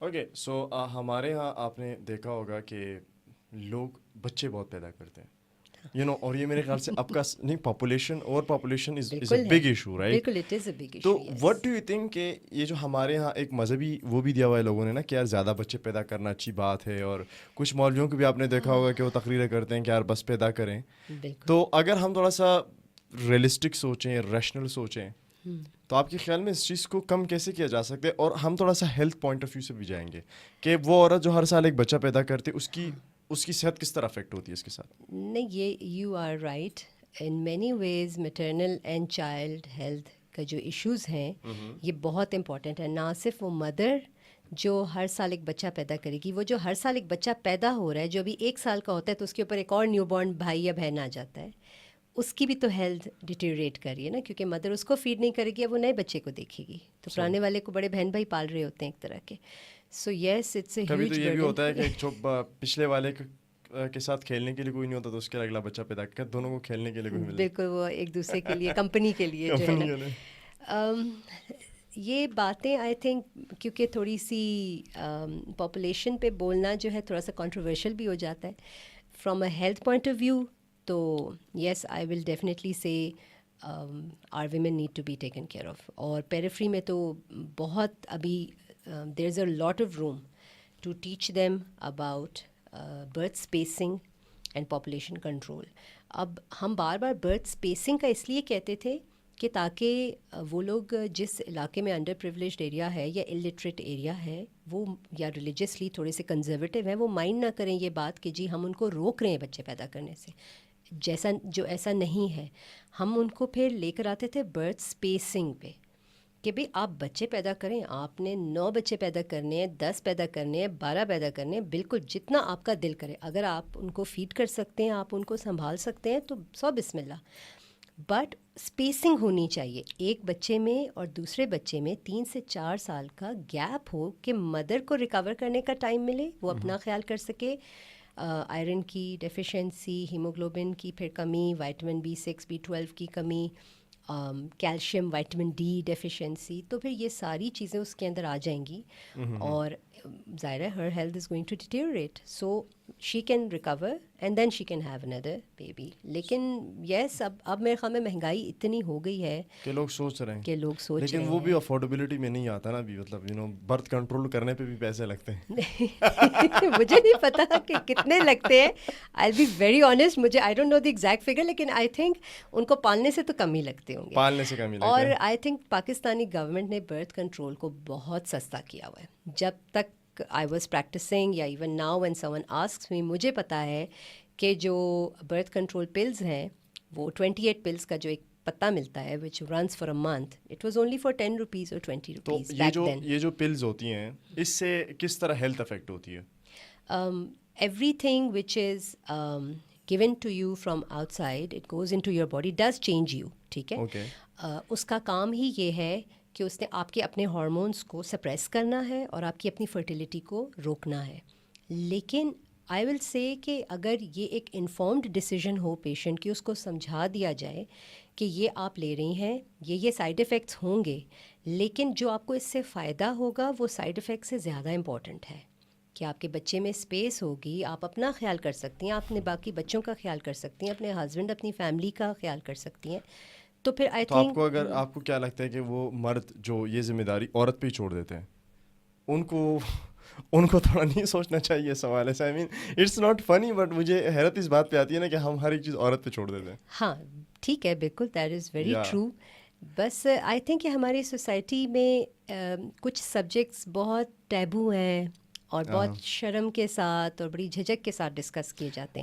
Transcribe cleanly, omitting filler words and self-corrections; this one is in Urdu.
اوکے سو ہمارے یہاں آپ نے دیکھا ہوگا کہ لوگ بچے بہت پیدا کرتے ہیں اور یہ میرے خیال سے اب کا نہیں پاپولیشن از اے بالکل ہے، بگ ایشو رائٹ. بالکل اٹ از اے بگ تو issue, yes. What do you think کہ یہ جو ہمارے یہاں ایک مذہبی وہ بھی دیا ہوا ہے لوگوں نے نا کہ یار زیادہ بچے پیدا کرنا اچھی بات ہے، اور کچھ مولویوں کو بھی آپ نے دیکھا ہوگا کہ وہ تقریریں کرتے ہیں کہ یار بس پیدا کریں. بالکل. تو اگر ہم تھوڑا سا ریئلسٹک سوچیں، ریشنل سوچیں، تو آپ کے خیال میں اس چیز کو کم کیسے کیا جا سکتا ہے؟ اور ہم تھوڑا سا ہیلتھ پوائنٹ آف ویو سے بھی جائیں گے کہ وہ عورت جو ہر سال ایک بچہ پیدا کرتی ہے اس کی صحت کس طرح افیکٹ ہوتی ہے اس کے ساتھ. نہیں، یہ you are right. In many ways maternal and child health کا جو ایشوز ہیں یہ بہت امپورٹنٹ ہے. نہ صرف وہ مدر جو ہر سال ایک بچہ پیدا کرے گی، وہ جو ہر سال ایک بچہ پیدا ہو رہا ہے جو ابھی 1 سال کا ہوتا ہے تو اس کے اوپر ایک اور نیو بورن بھائی یا بہن آ جاتا ہے، اس کی بھی تو ہیلتھ ڈیٹیریٹ کر رہی ہے نا، کیونکہ مدر اس کو فیڈ نہیں کرے گی، اب وہ نئے بچے کو دیکھے گی. تو پرانے والے کو بڑے بہن بھائی پال رہے ہوتے ہیں ایک طرح کے. سو یس، اٹس اے کبھی تو ہیوج یہ بھی برڈن. ہوتا ہے کہ جو پچھلے والے کے ساتھ کھیلنے کے لیے کوئی نہیں ہوتا تو اس کے اگلا بچہ پیدا کر دونوں کو کھیلنے کے لیے کوئی مل جائے. بالکل، وہ ایک دوسرے کے لیے، کمپنی کے لیے جو ہے نا. یہ باتیں آئی تھنک کیونکہ تھوڑی سی پاپولیشن پہ بولنا جو ہے تھوڑا سا کنٹروورشل بھی ہو جاتا ہے. From a health point of view تو yes, I will definitely say our women need to be taken care of. اور پیریفری میں تو بہت ابھی there is a lot of room to teach them about birth spacing and population control. اب ہم بار بار برتھ اسپیسنگ کا اس لیے کہتے تھے کہ تاکہ وہ لوگ جس علاقے میں انڈر پریولیجڈ ایریا ہے یا الٹریٹ ایریا ہے وہ یا ریلیجسلی تھوڑے سے کنزرویٹو ہیں، وہ مائنڈ نہ کریں یہ بات کہ جی ہم ان کو روک رہے ہیں بچے پیدا کرنے سے. ایسا نہیں ہے. ہم ان کو پھر لے کر آتے تھے برتھ اسپیسنگ پہ کہ بھئی آپ بچے پیدا کریں، آپ نے 9 بچے پیدا کرنے ہیں، 10 پیدا کرنے ہیں، 12 پیدا کرنے ہیں، بالکل جتنا آپ کا دل کرے. اگر آپ ان کو فیڈ کر سکتے ہیں، آپ ان کو سنبھال سکتے ہیں تو بسم اللہ. بٹ اسپیسنگ ہونی چاہیے. ایک بچے میں اور دوسرے بچے میں 3 سے 4 سال کا گیپ ہو کہ مدر کو ریکور کرنے کا ٹائم ملے، وہ اپنا خیال کر سکے. آئرن کی ڈیفیشنسی، ہیموگلوبن کی پھر کمی، وائٹامن B6 B12 کی کمی، کیلشیم وائٹامن ڈی ڈیفیشنسی، تو پھر یہ ساری چیزیں اس کے اندر آ جائیں گی اور ظاہر ہے her health is going to deteriorate. So she can recover and then she can have another baby. لیکن یس، اب میرے خیال میں مہنگائی اتنی ہو گئی ہے کہ لوگ سوچ رہے ہیں، کہ لوگ سوچ لیکن رہے وہ بھی ہیں. افورڈیبلٹی میں نہیں آتا نا ابھی. مطلب برتھ کنٹرول کرنے پہ بھی پیسے لگتے ہیں. مجھے نہیں پتا کہ کتنے لگتے ہیں. آئی بی ویری آنیسٹ، مجھے I don't know the exact figure, لیکن آئی تھنک ان کو پالنے سے تو کم ہی لگتے ہوں گے. پالنے سے کم ہی لگتے اور ہیں. آئی تھنک پاکستانی گورنمنٹ نے برتھ کنٹرول کو بہت سستا کیا ہوا ہے. جب تک آئی واز پریکٹسنگ یا even now when someone asks me, مجھے پتا ہے کہ جو برتھ کنٹرول پلز ہیں وہ 28 پلز کا جو ایک پتہ ملتا ہے which runs for a month, it was only for 10 rupees اور 20 تو روپیز بیک دین. یہ جو پلز ہوتی ہیں اس سے کس طرح ہیلتھ افیکٹ ہوتی ہے؟ Every thing which is given to you from outside, it goes into your body, does change you. ٹھیک ہے. اوکے. اس کا کام ہی یہ ہے کہ اس نے آپ کے اپنے ہارمونس کو سپریس کرنا ہے اور آپ کی اپنی فرٹیلیٹی کو روکنا ہے. لیکن آئی ول سے کہ اگر یہ ایک انفارمڈ ڈیسیژن ہو پیشنٹ کی، اس کو سمجھا دیا جائے کہ یہ آپ لے رہی ہیں، یہ سائیڈ افیکٹس ہوں گے، لیکن جو آپ کو اس سے فائدہ ہوگا وہ سائیڈ افیکٹ سے زیادہ امپورٹنٹ ہے. کہ آپ کے بچے میں اسپیس ہوگی، آپ اپنا خیال کر سکتی ہیں، آپ اپنے باقی بچوں کا خیال کر سکتی ہیں، اپنے ہسبینڈ اپنی فیملی کا خیال کر سکتی ہیں. تو پھر آئی تو آپ کو کیا لگتا ہے کہ وہ مرد جو یہ ذمہ داری عورت پہ ہی چھوڑ دیتے ہیں، ان کو تھوڑا نہیں سوچنا چاہیے اس حوالے سے؟ آئی مین اٹس ناٹ فنی بٹ مجھے حیرت اس بات پہ آتی ہے نا کہ ہم ہر ایک چیز عورت پہ چھوڑ دیتے ہیں. ہاں ٹھیک ہے، بالکل، دیٹ از ویری ٹرو. بس آئی تھنک کہ ہماری سوسائٹی میں کچھ سبجیکٹس بہت ٹیبو ہیں اور بہت شرم کے ساتھ اور بڑی جھجک کے ساتھ ڈسکس کیے جاتے ہیں.